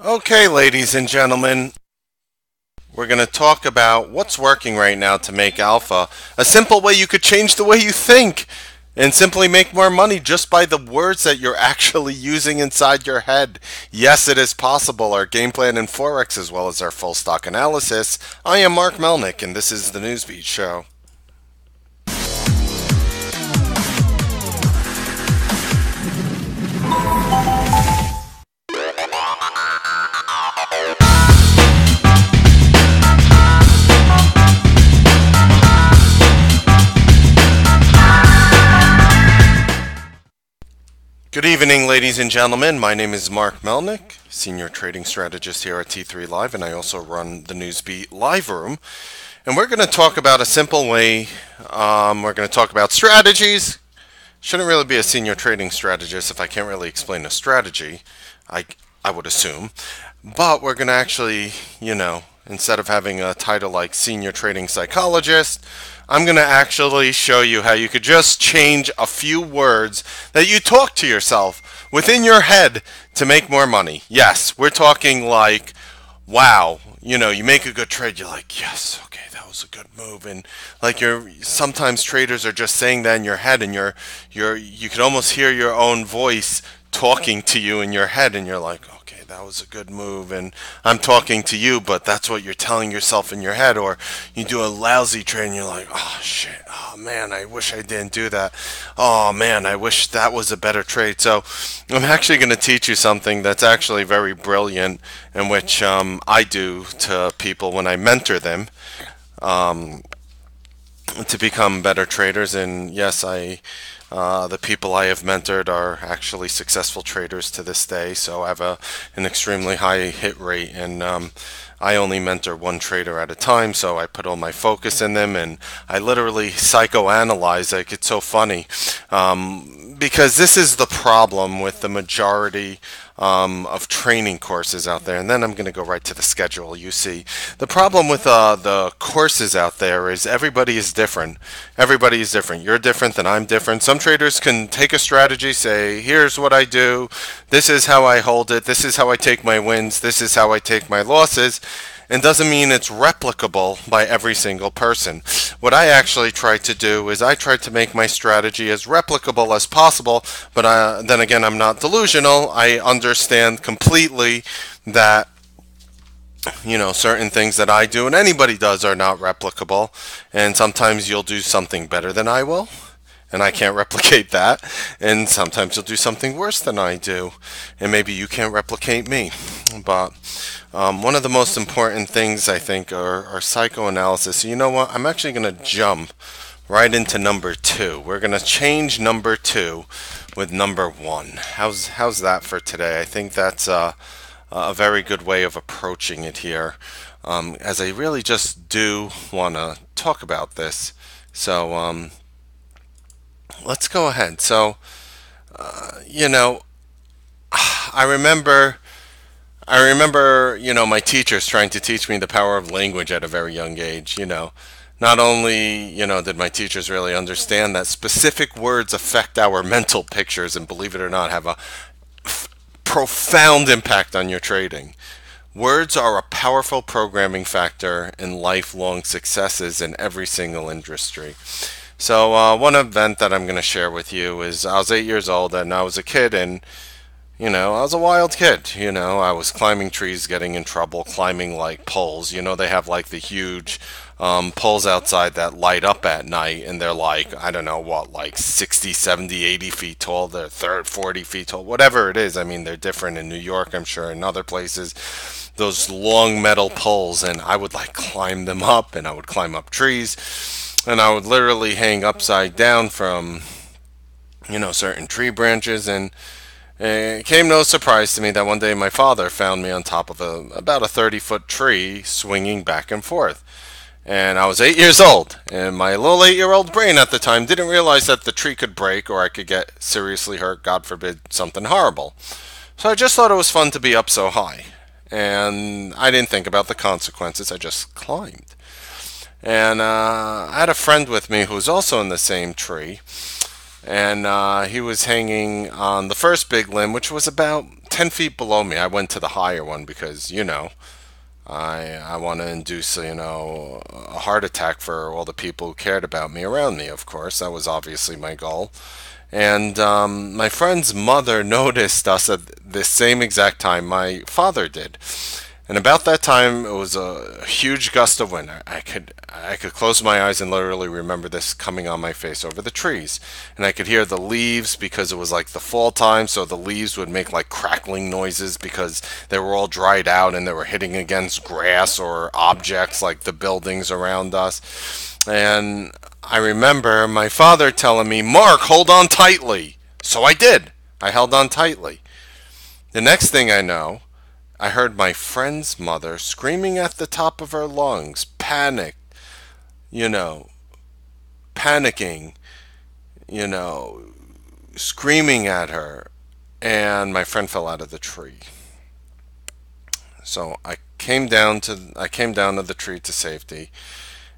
Okay, ladies and gentlemen, we're going to talk about what's working right now to make alpha a simple way you could change the way you think and simply make more money just by the words that you're actually using inside your head. Yes, it is possible. Our game plan in Forex as well as our full stock analysis. I am Mark Melnick, and this is the Newsbeat Show. Good evening, ladies and gentlemen. My name is Mark Melnick, Senior Trading Strategist here at T3 Live, and I also run the Newsbeat Live Room. And we're going to talk about a simple way. We're going to talk about strategies. Shouldn't really be a senior trading strategist if I can't really explain a strategy, I, I would assume. But we're going to actually, instead of having a title like Senior Trading Psychologist, I'm going to actually show you how you could just change a few words that you talk to yourself within your head to make more money. Yes, we're talking like, wow, you make a good trade, you're like, yes, okay, that was a good move. And like sometimes traders are just saying that in your head, and you can almost hear your own voice talking to you in your head, and you're like, okay, that was a good move, and I'm talking to you, but that's what you're telling yourself in your head. Or you do a lousy trade and you're like, oh shit, oh man, I wish I didn't do that. Oh man, I wish that was a better trade. So I'm actually going to teach you something that's actually very brilliant, in which I do to people when I mentor them um, to become better traders. And yes, the people I have mentored are actually successful traders to this day. So I have an extremely high hit rate, and I only mentor one trader at a time. So I put all my focus in them, and I literally psychoanalyze. Like, it's so funny, because this is the problem with the majority of training courses out there. And then I'm going to go right to the schedule. You see, the problem with the courses out there is everybody is different. Everybody is different. You're different, and I'm different. Some traders can take a strategy, say, here's what I do, this is how I hold it, this is how I take my wins, this is how I take my losses. And doesn't mean it's replicable by every single person. What I actually try to do is I try to make my strategy as replicable as possible, but then again, I'm not delusional. I understand completely that certain things that I do and anybody does are not replicable, and sometimes you'll do something better than I will, and I can't replicate that. And sometimes you'll do something worse than I do, and maybe you can't replicate me. But one of the most important things, I think, are psychoanalysis. So you know what? I'm actually going to jump right into number two. We're going to change number two with number one. How's that for today? I think that's a very good way of approaching it here, as I really just do want to talk about this. So let's go ahead. So, you know, I remember, my teachers trying to teach me the power of language at a very young age. Not only, did my teachers really understand that specific words affect our mental pictures, and believe it or not, have a profound impact on your trading. Words are a powerful programming factor in lifelong successes in every single industry. So, one event that I'm going to share with you is I was 8 years old, and I was a kid, and I was a wild kid. I was climbing trees, getting in trouble, climbing like poles. They have like the huge poles outside that light up at night, and they're like, I don't know what, like 60, 70, 80 feet tall. They're 30, 40 feet tall, whatever it is. I mean, they're different in New York, I'm sure, in other places. Those long metal poles, and I would like climb them up, and I would climb up trees, and I would literally hang upside down from, certain tree branches. And it came no surprise to me that one day my father found me on top of about a 30-foot tree swinging back and forth. And I was 8 years old, and my little 8-year-old brain at the time didn't realize that the tree could break or I could get seriously hurt, God forbid, something horrible. So I just thought it was fun to be up so high. And I didn't think about the consequences, I just climbed. And I had a friend with me who was also in the same tree, and he was hanging on the first big limb, which was about 10 feet below me. I went to the higher one because, I want to induce, a heart attack for all the people who cared about me around me, of course. That was obviously my goal. And my friend's mother noticed us at the same exact time my father did. And about that time, it was a huge gust of wind. I could close my eyes and literally remember this coming on my face over the trees. And I could hear the leaves because it was like the fall time, so the leaves would make like crackling noises because they were all dried out and they were hitting against grass or objects like the buildings around us. And I remember my father telling me, "Mark, hold on tightly." So I did. I held on tightly. The next thing I know, I heard my friend's mother screaming at the top of her lungs, you know, panicking, you know, screaming at her, and my friend fell out of the tree. So I came down to the tree to safety,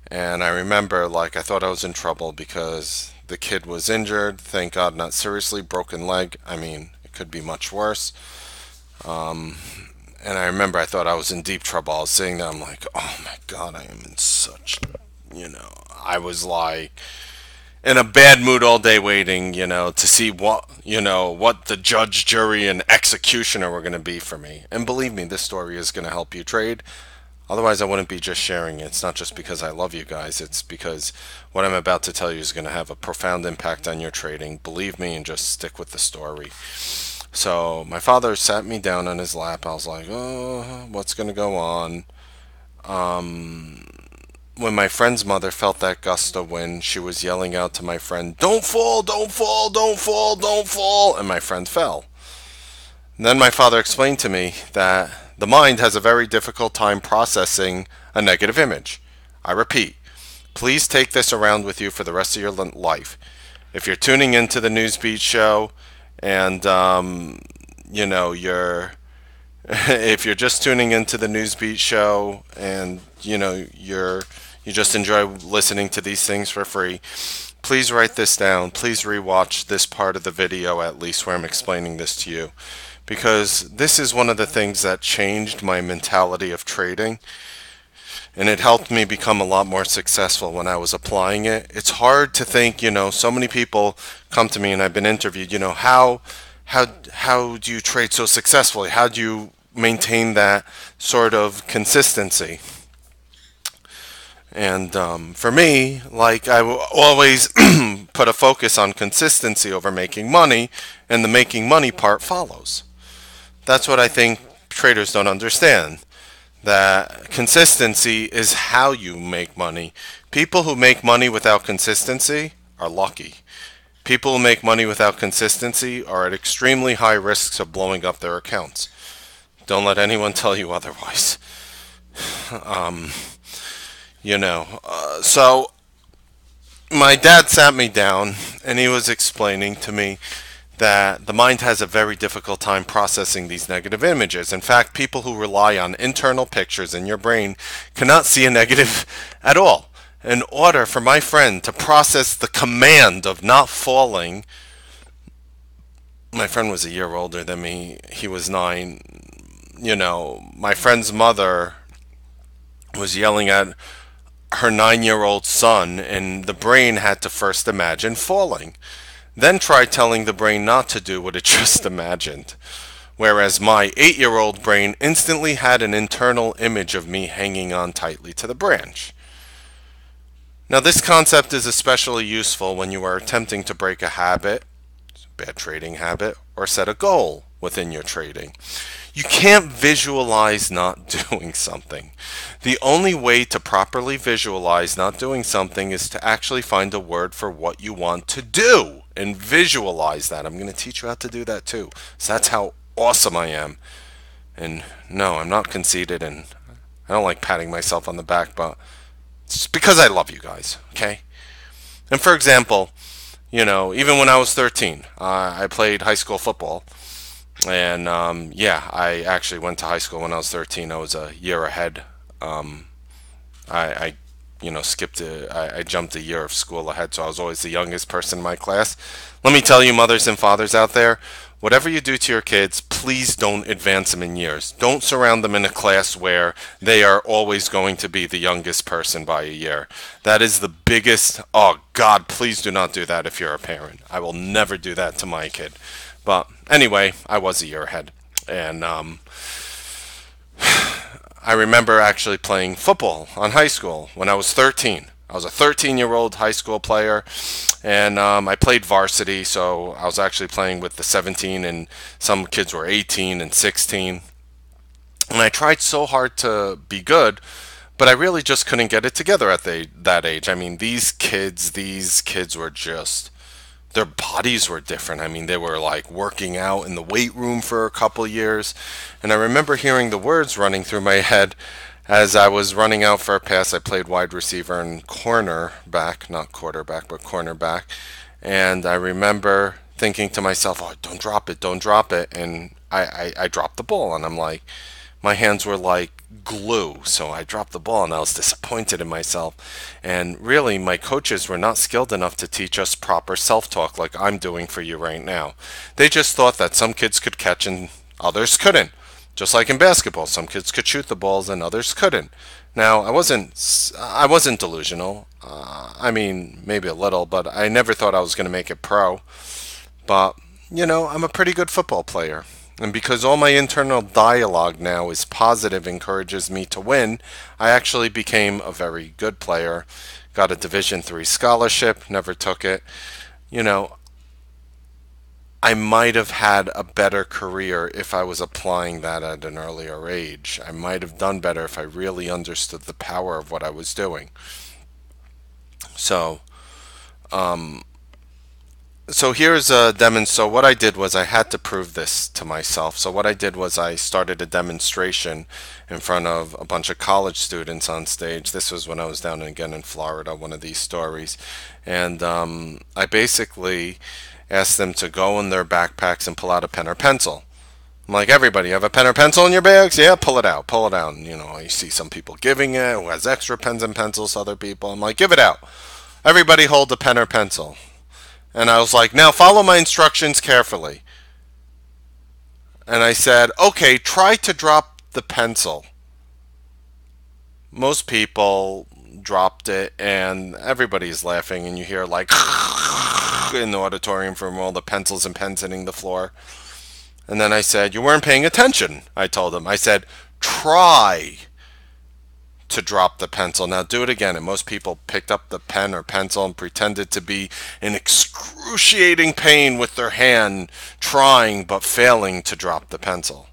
and I remember like I thought I was in trouble because the kid was injured. Thank God, not seriously, broken leg. I mean, it could be much worse. Um, and I remember I thought I was in deep trouble. I was sitting there, I'm like, oh my God, I am in such, I was like in a bad mood all day waiting, to see what the judge, jury, and executioner were going to be for me. And believe me, this story is going to help you trade. Otherwise, I wouldn't be just sharing it. It's not just because I love you guys. It's because what I'm about to tell you is going to have a profound impact on your trading. Believe me and just stick with the story. So my father sat me down on his lap. I was like, oh, what's going to go on? Um, when my friend's mother felt that gust of wind, she was yelling out to my friend, "Don't fall, don't fall, don't fall, don't fall." And my friend fell. And then my father explained to me that the mind has a very difficult time processing a negative image. I repeat, please take this around with you for the rest of your life. If you're tuning into the Newsbeat show and, you're if you're just tuning into the Newsbeat show and you just enjoy listening to these things for free, please write this down. Please rewatch this part of the video at least where I'm explaining this to you, because this is one of the things that changed my mentality of trading, and it helped me become a lot more successful when I was applying it. It's hard to think, so many people come to me and I've been interviewed, how do you trade so successfully? How do you maintain that sort of consistency? And for me, like I will always put a focus on consistency over making money, and the making money part follows. That's what I think traders don't understand. That consistency is how you make money. People who make money without consistency are lucky. People who make money without consistency are at extremely high risks of blowing up their accounts. Don't let anyone tell you otherwise. Um, so my dad sat me down and he was explaining to me that the mind has a very difficult time processing these negative images. In fact, people who rely on internal pictures in your brain cannot see a negative at all. In order for my friend to process the command of not falling, my friend was a year older than me. He was 9. My friend's mother was yelling at her 9-year-old son, and the brain had to first imagine falling. Then try telling the brain not to do what it just imagined. Whereas my 8-year-old brain instantly had an internal image of me hanging on tightly to the branch. Now, this concept is especially useful when you are attempting to break a habit, bad trading habit, or set a goal within your trading. You can't visualize not doing something. The only way to properly visualize not doing something is to actually find a word for what you want to do and visualize that. I'm going to teach you how to do that too. So that's how awesome I am. And no, I'm not conceited, and I don't like patting myself on the back, but it's because I love you guys, okay? And for example, even when I was 13, I played high school football. And I actually went to high school when I was 13. I was a year ahead. I I jumped a year of school ahead, so I was always the youngest person in my class. Let me tell you, mothers and fathers out there, whatever you do to your kids, please don't advance them in years. Don't surround them in a class where they are always going to be the youngest person by a year. That is the biggest. Oh, God, please do not do that if you're a parent. I will never do that to my kid. But anyway, I was a year ahead. And I remember actually playing football on high school when I was 13. I was a 13-year-old high school player, and I played varsity, so I was actually playing with the 17, and some kids were 18 and 16. And I tried so hard to be good, but I really just couldn't get it together at that age. I mean, these kids were just, their bodies were different. I mean, they were like working out in the weight room for a couple years. And I remember hearing the words running through my head as I was running out for a pass. I played wide receiver and cornerback, not quarterback, but cornerback. And I remember thinking to myself, oh, don't drop it, don't drop it. And I dropped the ball, and I'm like, my hands were like glue. So I dropped the ball and I was disappointed in myself. And really, my coaches were not skilled enough to teach us proper self talk like I'm doing for you right now. They just thought that some kids could catch and others couldn't. Just like in basketball, some kids could shoot the balls and others couldn't. Now, I wasn't delusional. I mean, maybe a little, but I never thought I was going to make it pro. But, I'm a pretty good football player. And because all my internal dialogue now is positive, encourages me to win, I actually became a very good player. Got a Division III scholarship, never took it. You know, I might have had a better career if I was applying that at an earlier age. I might have done better if I really understood the power of what I was doing. So, so here's a So what I did was I had to prove this to myself. So what I did was I started a demonstration in front of a bunch of college students on stage. This was when I was down again in Florida, one of these stories. And I basically asked them to go in their backpacks and pull out a pen or pencil. I'm like, everybody, you have a pen or pencil in your bags? Yeah, pull it out, pull it out. And, you see some people giving it, who has extra pens and pencils to other people. I'm like, give it out. Everybody hold a pen or pencil. And I was like, now follow my instructions carefully. And I said, okay, try to drop the pencil. Most people dropped it, and everybody's laughing, and you hear like in the auditorium from all the pencils and pens hitting the floor. And then I said, you weren't paying attention, I told them. I said, try to drop the pencil. Now do it again. And most people picked up the pen or pencil and pretended to be in excruciating pain with their hand, trying but failing to drop the pencil.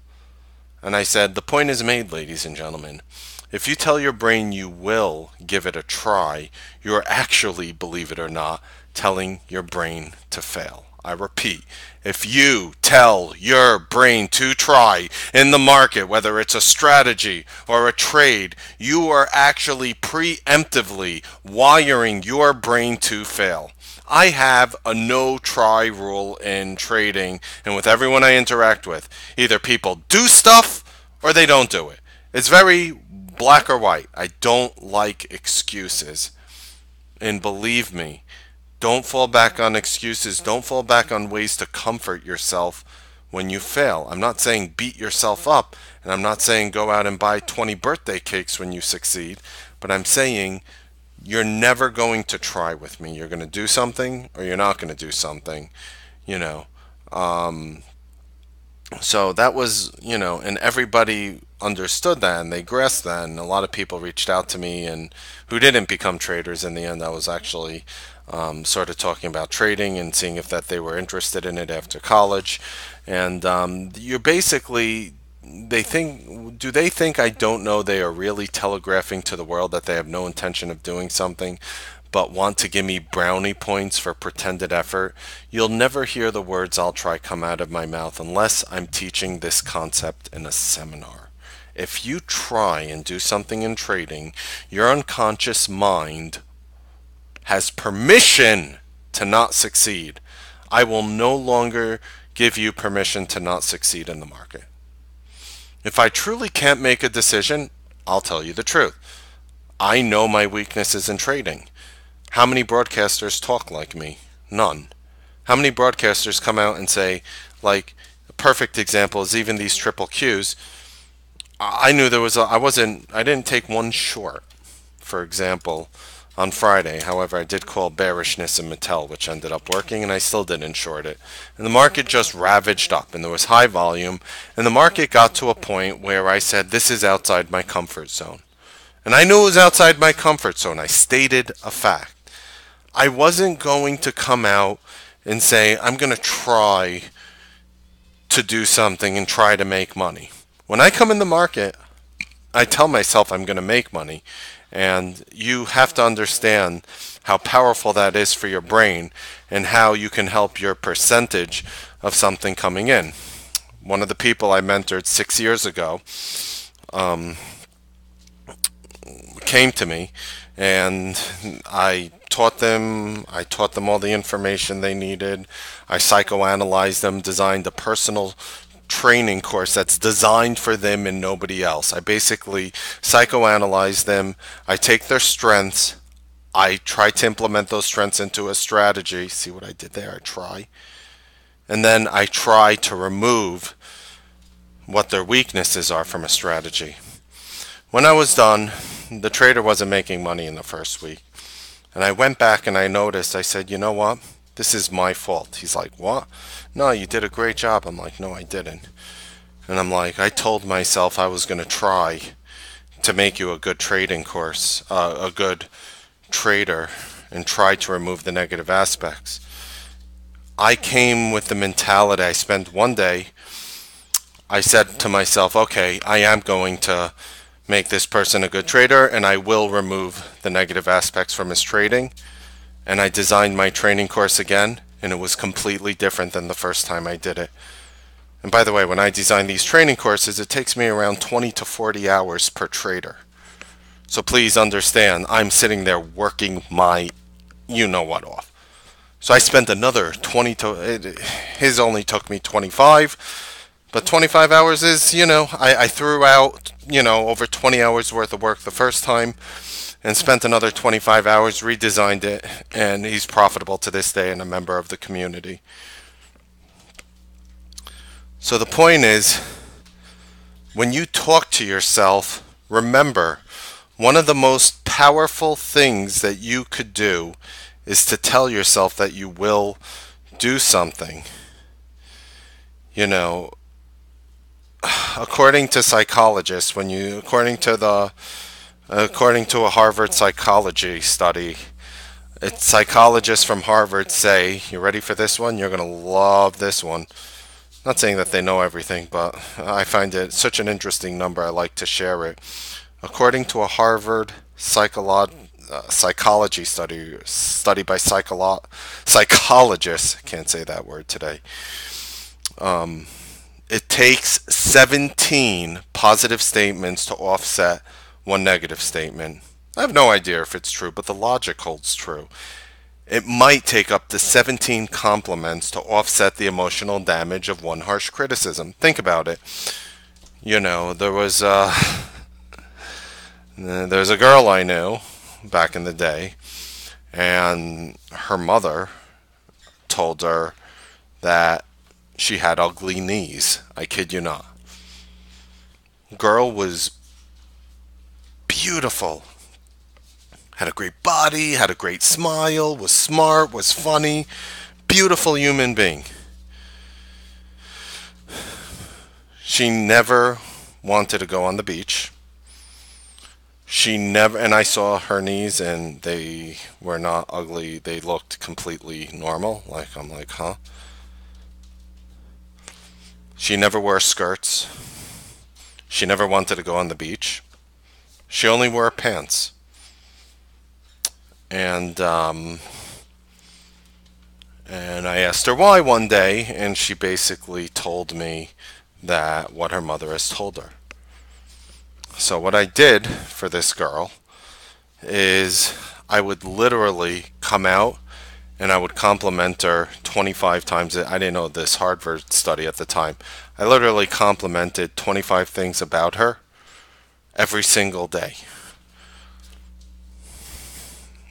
And I said, the point is made, ladies and gentlemen. If you tell your brain you will give it a try, you are actually, believe it or not, telling your brain to fail. I repeat, if you tell your brain to try in the market, whether it's a strategy or a trade, you are actually preemptively wiring your brain to fail. I have a no try rule in trading and with everyone I interact with. Either people do stuff or they don't do it. It's very black or white. I don't like excuses. And believe me, don't fall back on excuses. Don't fall back on ways to comfort yourself when you fail. I'm not saying beat yourself up, and I'm not saying go out and buy 20 birthday cakes when you succeed, but I'm saying you're never going to try with me. You're going to do something or you're not going to do something, you know. So that was, and everybody understood that and they grasped that, and a lot of people reached out to me and who didn't become traders in the end. I was actually sort of talking about trading and seeing if that they were interested in it after college. And you're basically, do they think I don't know they are really telegraphing to the world that they have no intention of doing something, but want to give me brownie points for pretended effort? You'll never hear the words "I'll try" come out of my mouth unless I'm teaching this concept in a seminar. If you try and do something in trading, your unconscious mind has permission to not succeed. I will no longer give you permission to not succeed in the market. If I truly can't make a decision, I'll tell you the truth. I know my weaknesses in trading. How many broadcasters talk like me? None. How many broadcasters come out and say, Like, a perfect example is even these triple Qs. I knew there was I didn't take one short, for example, on Friday. However, I did call bearishness in Mattel, which ended up working, and I still didn't short it. And the market just ravaged up, and there was high volume, and the market got to a point where I said, this is outside my comfort zone. And I knew it was outside my comfort zone. I stated a fact. I wasn't going to come out and say, I'm going to try to do something and try to make money. When I come in the market, I tell myself I'm going to make money. And you have to understand how powerful that is for your brain and how you can help your percentage of something coming in. One of the people I mentored 6 years ago came to me, and I taught them all the information they needed. I psychoanalyzed them, designed a personal training course that's designed for them and nobody else. I basically psychoanalyze them. I take their strengths. I try to implement those strengths into a strategy. See what I did there? I try. And then I try to remove what their weaknesses are from a strategy. When I was done, the trader wasn't making money in the first week. And I went back and I noticed, I said, you know what? This is my fault. He's like, what? No, you did a great job. I'm like, no, I didn't. And I'm like, I told myself I was going to try to make you a good trading course, a good trader, and try to remove the negative aspects. I came with the mentality, I spent one day, I said to myself, okay, I am going to make this person a good trader, and I will remove the negative aspects from his trading. And I designed my training course again, and it was completely different than the first time I did it. And by the way, when I design these training courses, it takes me around 20 to 40 hours per trader. So please understand, I'm sitting there working my you-know-what off. So I spent another 20 to... His only took me 25. But 25 hours is, I threw out, over 20 hours worth of work the first time and spent another 25 hours, redesigned it, and he's profitable to this day and a member of the community. So the point is, when you talk to yourself, remember, one of the most powerful things that you could do is to tell yourself that you will do something. According to psychologists, according to a Harvard psychology study, psychologists from Harvard say, you ready for this one? You're going to love this one. Not saying that they know everything, but I find it such an interesting number, I like to share it. According to a Harvard psychology study by psychologists, I can't say that word today, it takes 17 positive statements to offset one negative statement. I have no idea if it's true, but the logic holds true. It might take up to 17 compliments to offset the emotional damage of one harsh criticism. Think about it. There's a girl I knew back in the day, and her mother told her that she had ugly knees. I kid you not. Girl was beautiful. Had a great body, had a great smile, was smart, was funny. Beautiful human being. She never wanted to go on the beach. And I saw her knees, and they were not ugly. They looked completely normal. I'm like, huh? She never wore skirts. She never wanted to go on the beach. She only wore pants. And I asked her why one day, and she basically told me that what her mother has told her. So what I did for this girl is I would literally come out and I would compliment her 25 times. I didn't know this Harvard study at the time. I literally complimented 25 things about her every single day.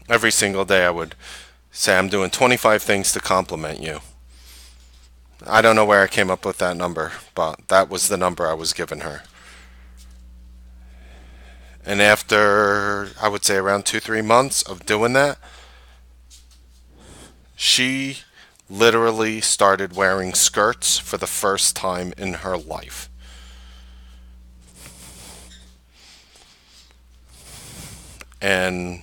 Every single day I would say, I'm doing 25 things to compliment you. I don't know where I came up with that number, but that was the number I was giving her. And after, I would say, around 2, 3 months of doing that, she literally started wearing skirts for the first time in her life. And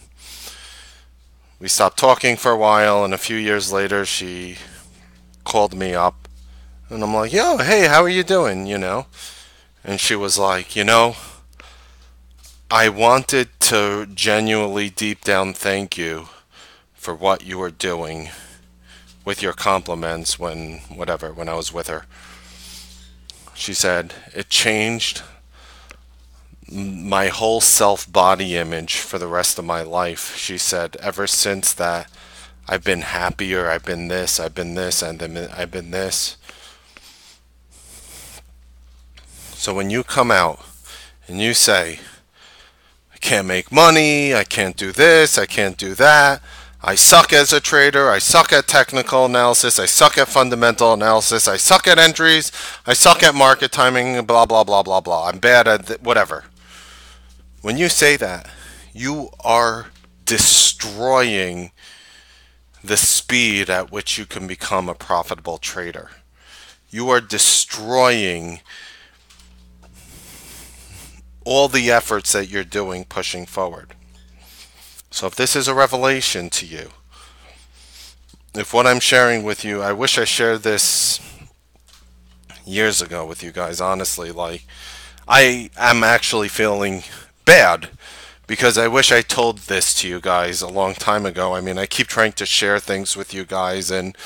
we stopped talking for a while, and a few years later, she called me up, and I'm like, yo, hey, how are you doing? And she was like, I wanted to genuinely deep down thank you for what you were doing with your compliments when I was with her. She said, it changed my whole self body image for the rest of my life. She said, ever since that, I've been happier, I've been this, I've been this, and then I've been this. So when you come out and you say, I can't make money, I can't do this, I can't do that, I suck as a trader, I suck at technical analysis, I suck at fundamental analysis, I suck at entries, I suck at market timing, blah, blah, blah, blah, blah, I'm bad at whatever. When you say that, you are destroying the speed at which you can become a profitable trader. You are destroying all the efforts that you're doing pushing forward. So if this is a revelation to you, if what I'm sharing with you, I wish I shared this years ago with you guys, honestly. Like, I am actually feeling bad because I wish I told this to you guys a long time ago. I mean, I keep trying to share things with you guys, and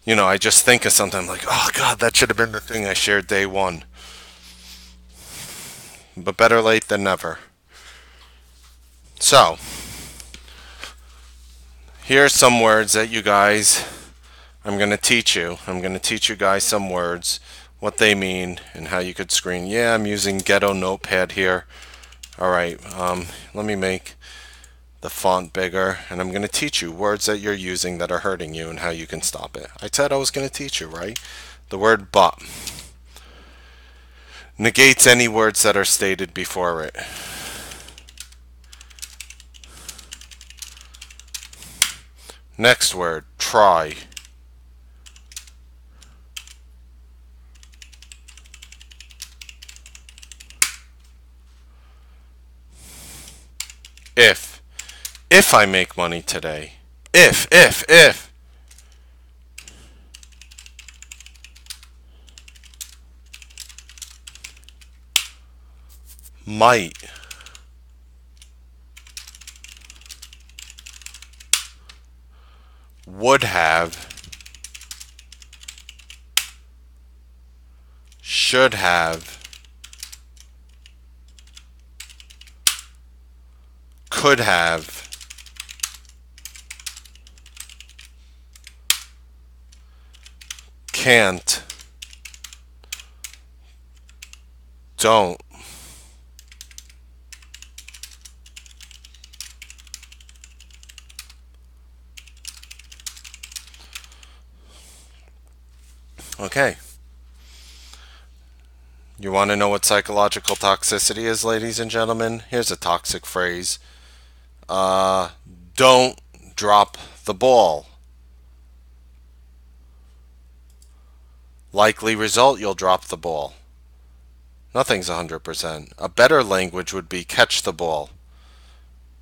I just think of something like, oh God, that should have been the thing I shared day one. But better late than never. So, here are some words that I'm going to teach you. I'm going to teach you guys some words, what they mean, and how you could screen. Yeah, I'm using Ghetto Notepad here. Alright, let me make the font bigger, and I'm going to teach you words that you're using that are hurting you and how you can stop it. I said I was going to teach you, right? The word but negates any words that are stated before it. Next word, try. If I make money today. If. Might. Would have. Should have. Could have. Can't. Don't. Okay. You want to know what psychological toxicity is, ladies and gentlemen? Here's a toxic phrase. Don't drop the ball. Likely result, you'll drop the ball. Nothing's 100%. A better language would be catch the ball.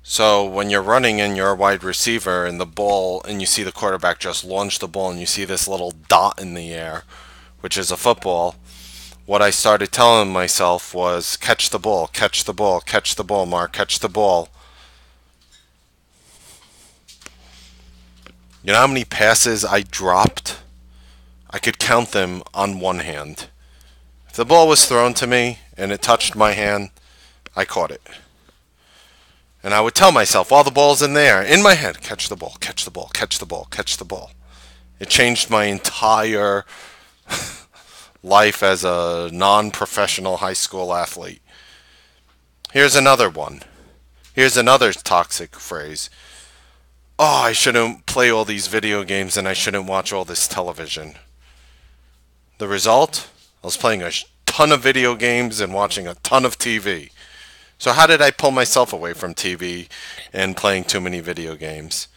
So when you're running and you're a wide receiver and the ball, and you see the quarterback just launch the ball and you see this little dot in the air, which is a football, what I started telling myself was catch the ball, catch the ball, catch the ball, Mark, catch the ball. You know how many passes I dropped? I could count them on one hand. If the ball was thrown to me and it touched my hand, I caught it. And I would tell myself, while the ball's in there, in my head, catch the ball, catch the ball, catch the ball, catch the ball. It changed my entire life as a non-professional high school athlete. Here's another one. Here's another toxic phrase. Oh, I shouldn't play all these video games and I shouldn't watch all this television. The result? I was playing a ton of video games and watching a ton of TV. So how did I pull myself away from TV and playing too many video games?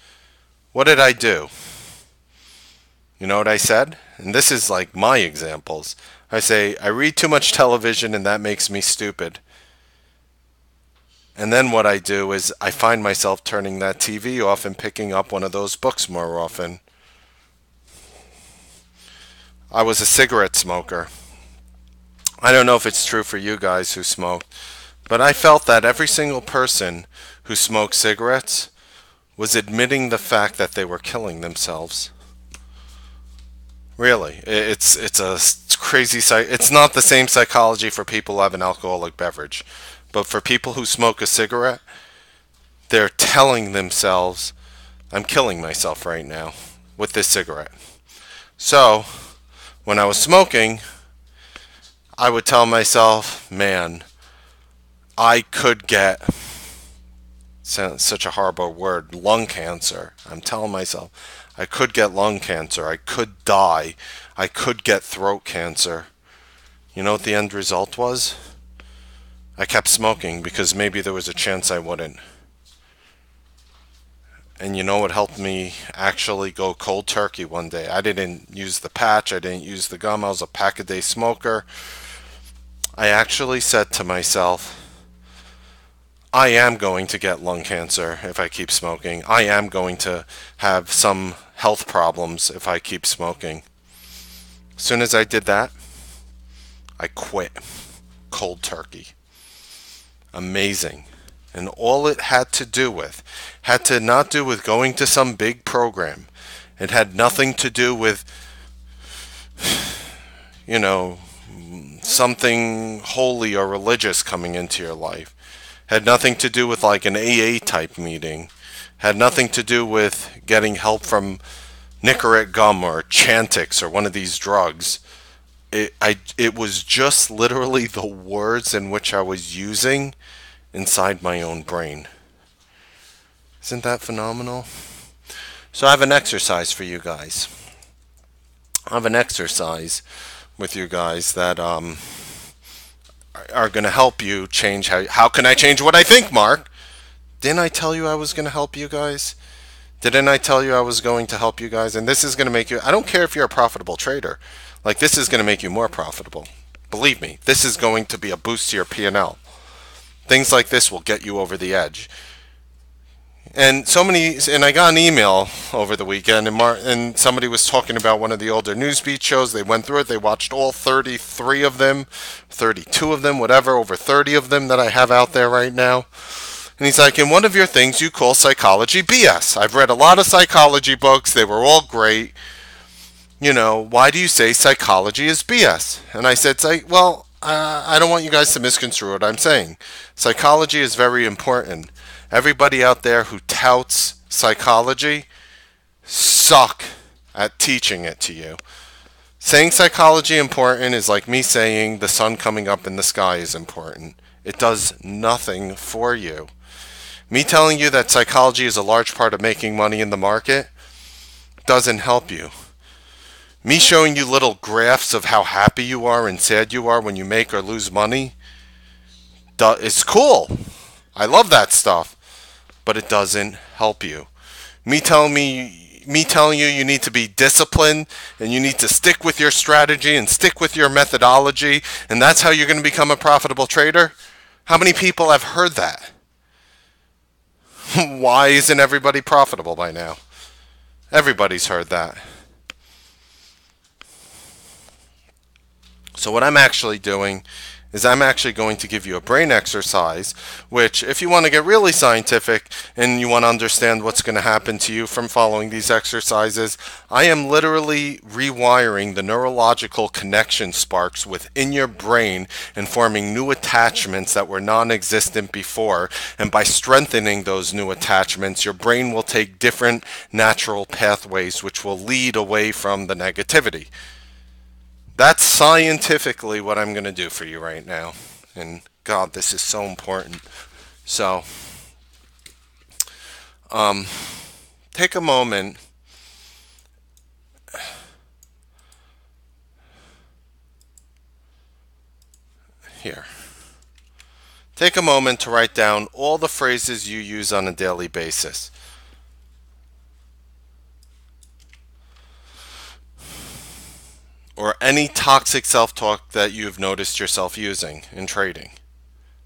What did I do? You know what I said? And this is like my examples. I say, I read too much television and that makes me stupid. And then what I do is I find myself turning that TV off and picking up one of those books more often. I was a cigarette smoker. I don't know if it's true for you guys who smoke, but I felt that every single person who smoked cigarettes was admitting the fact that they were killing themselves. Really, it's a crazy. It's not the same psychology for people who have an alcoholic beverage, but for people who smoke a cigarette, they're telling themselves, "I'm killing myself right now with this cigarette." So, when I was smoking, I would tell myself, "Man, I could get," such a horrible word, lung cancer. I'm telling myself, I could get lung cancer. I could die. I could get throat cancer. You know what the end result was? I kept smoking because maybe there was a chance I wouldn't. And you know what helped me actually go cold turkey one day? I didn't use the patch. I didn't use the gum. I was a pack-a-day smoker. I actually said to myself, I am going to get lung cancer if I keep smoking. I am going to have some health problems if I keep smoking. As soon as I did that, I quit cold turkey. Amazing. And all it had to not do with going to some big program. It had nothing to do with, something holy or religious coming into your life. Had nothing to do with like an AA type meeting. Had nothing to do with getting help from Nicorette gum or Chantix or one of these drugs. It was just literally the words in which I was using inside my own brain. Isn't that phenomenal? So I have an exercise for you guys. I have an exercise with you guys that are going to help you change how can I change what I think, Mark? Didn't I tell you I was going to help you guys? Didn't I tell you I was going to help you guys? And this is going to make you, I don't care if you're a profitable trader. Like, this is going to make you more profitable. Believe me, this is going to be a boost to your P&L. Things like this will get you over the edge. And I got an email over the weekend, and somebody was talking about one of the older Newsbeat shows. They went through it. They watched all 33 of them, 32 of them, whatever, over 30 of them that I have out there right now. And he's like, in one of your things you call psychology BS. I've read a lot of psychology books. They were all great. Why do you say psychology is BS? And I said, well, I don't want you guys to misconstrue what I'm saying. Psychology is very important. Everybody out there who touts psychology suck at teaching it to you. Saying psychology important is like me saying the sun coming up in the sky is important. It does nothing for you. Me telling you that psychology is a large part of making money in the market doesn't help you. Me showing you little graphs of how happy you are and sad you are when you make or lose money is cool. I love that stuff. But it doesn't help you. Me telling you you need to be disciplined and you need to stick with your strategy and stick with your methodology and that's how you're going to become a profitable trader? How many people have heard that? Why isn't everybody profitable by now? Everybody's heard that. So what I'm actually doing is I'm actually going to give you a brain exercise, which if you want to get really scientific and you want to understand what's going to happen to you from following these exercises, I am literally rewiring the neurological connection sparks within your brain and forming new attachments that were non-existent before. And by strengthening those new attachments, your brain will take different natural pathways which will lead away from the negativity. That's scientifically what I'm going to do for you right now. And God, this is so important. So, take a moment Here. Take a moment to write down all the phrases you use on a daily basis. Or any toxic self-talk that you've noticed yourself using in trading.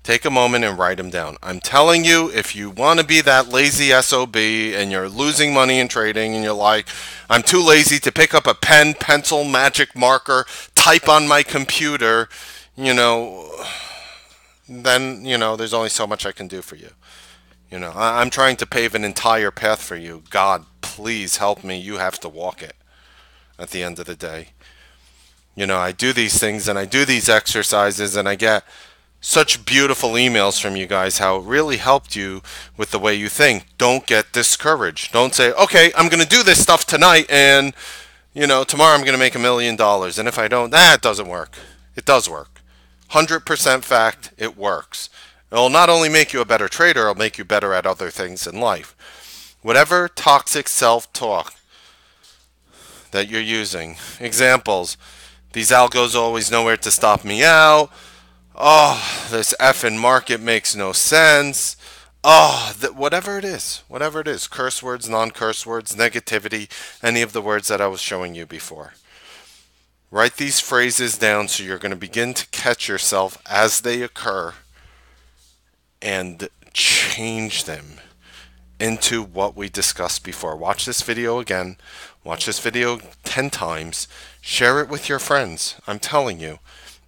Take a moment and write them down. I'm telling you, if you want to be that lazy SOB and you're losing money in trading and you're like, I'm too lazy to pick up a pen, pencil, magic marker, type on my computer, then, there's only so much I can do for you. I'm trying to pave an entire path for you. God, please help me. You have to walk it at the end of the day. I do these things and I do these exercises and I get such beautiful emails from you guys how it really helped you with the way you think. Don't get discouraged. Don't say, okay, I'm going to do this stuff tonight and, tomorrow I'm going to make $1 million. And if I don't, it doesn't work. It does work. 100% fact, it works. It'll not only make you a better trader, it'll make you better at other things in life. Whatever toxic self-talk that you're using. Examples. These algos always know where to stop me out. Oh, this effing market makes no sense. Oh, whatever it is, curse words, non-curse words, negativity, any of the words that I was showing you before. Write these phrases down so you're going to begin to catch yourself as they occur and change them into what we discussed before. Watch this video again. Watch this video 10 times. Share it with your friends. I'm telling you.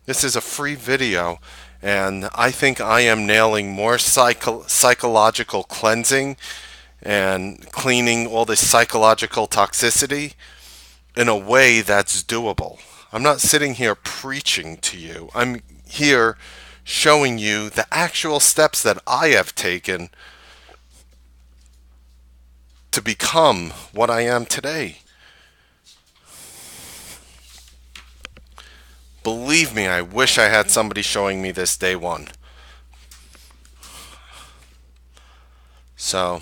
This is a free video, and I think I am nailing more psychological cleansing and cleaning all this psychological toxicity in a way that's doable. I'm not sitting here preaching to you. I'm here showing you the actual steps that I have taken to become what I am today. Believe me, I wish I had somebody showing me this day one. So,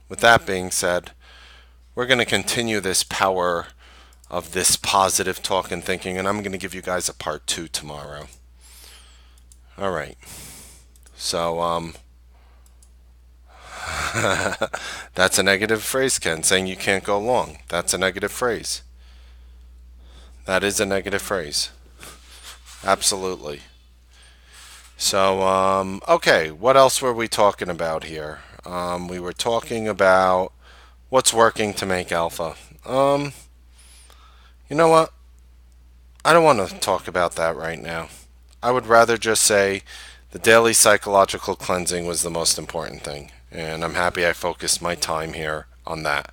with that being said, we're going to continue this power of this positive talk and thinking, and I'm going to give you guys a part 2 tomorrow. Alright. So, that's a negative phrase, Ken, saying you can't go long. That's a negative phrase. That is a negative phrase. Absolutely. So, okay, what else were we talking about here? We were talking about what's working to make alpha. You know what? I don't want to talk about that right now. I would rather just say the daily psychological cleansing was the most important thing, and I'm happy I focused my time here on that.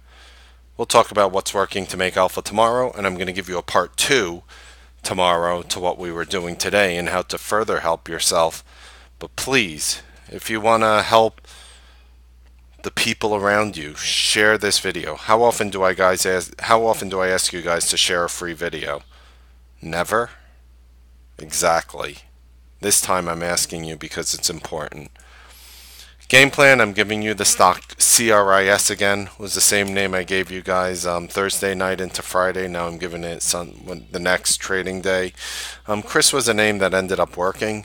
We'll talk about what's working to make alpha tomorrow, and I'm going to give you a part 2 tomorrow to what we were doing today and how to further help yourself. But please, if you want to help the people around you, share this video. How often do I ask you guys to share a free video? Never? Exactly. This time I'm asking you because it's important. Game plan, I'm giving you the stock CRIS again. Was the same name I gave you guys Thursday night into Friday. Now I'm giving it the next trading day. Chris was a name that ended up working.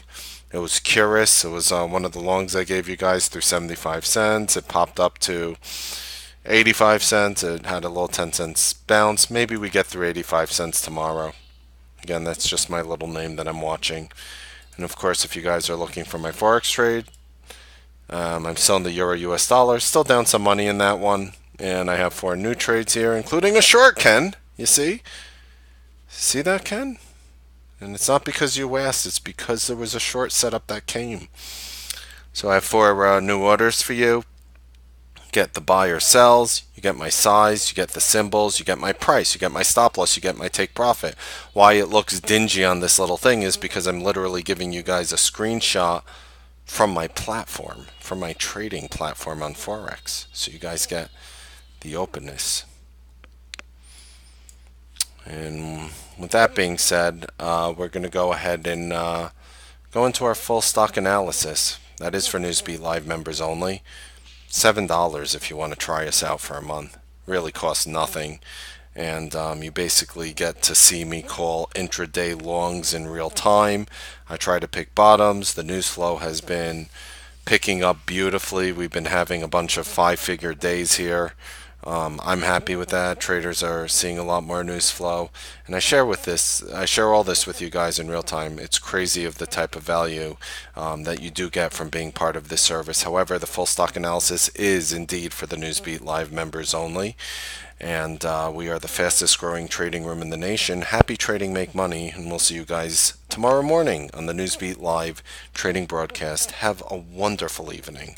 It was Curious. It was one of the longs I gave you guys through 75 cents. It popped up to 85 cents. It had a little 10 cents bounce. Maybe we get through 85 cents tomorrow. Again, that's just my little name that I'm watching. And of course, if you guys are looking for my Forex trade, I'm selling the Euro US dollar. Still down some money in that one. And I have 4 new trades here, including a short, Ken. You see? See that, Ken? And it's not because you asked. It's because there was a short setup that came. So I have 4 new orders for you. Get the buy or sells. You get my size. You get the symbols. You get my price. You get my stop loss. You get my take profit. Why it looks dingy on this little thing is because I'm literally giving you guys a screenshot from my platform, from my trading platform on Forex. So you guys get the openness. And with that being said, we're going to go ahead and go into our full stock analysis. That is for Newsbeat Live members only. $7 if you want to try us out for a month. Really costs nothing. and you basically get to see me call intraday longs in real time. I try to pick bottoms. The news flow has been picking up beautifully. We've been having a bunch of five-figure days here. I'm happy with that. Traders are seeing a lot more news flow, and I share all this with you guys in real time. It's crazy of the type of value that you do get from being part of this service. However, the full stock analysis is indeed for the Newsbeat Live members only, and we are the fastest growing trading room in the nation. Happy trading, make money, and we'll see you guys tomorrow morning on the Newsbeat Live trading broadcast. Have a wonderful evening.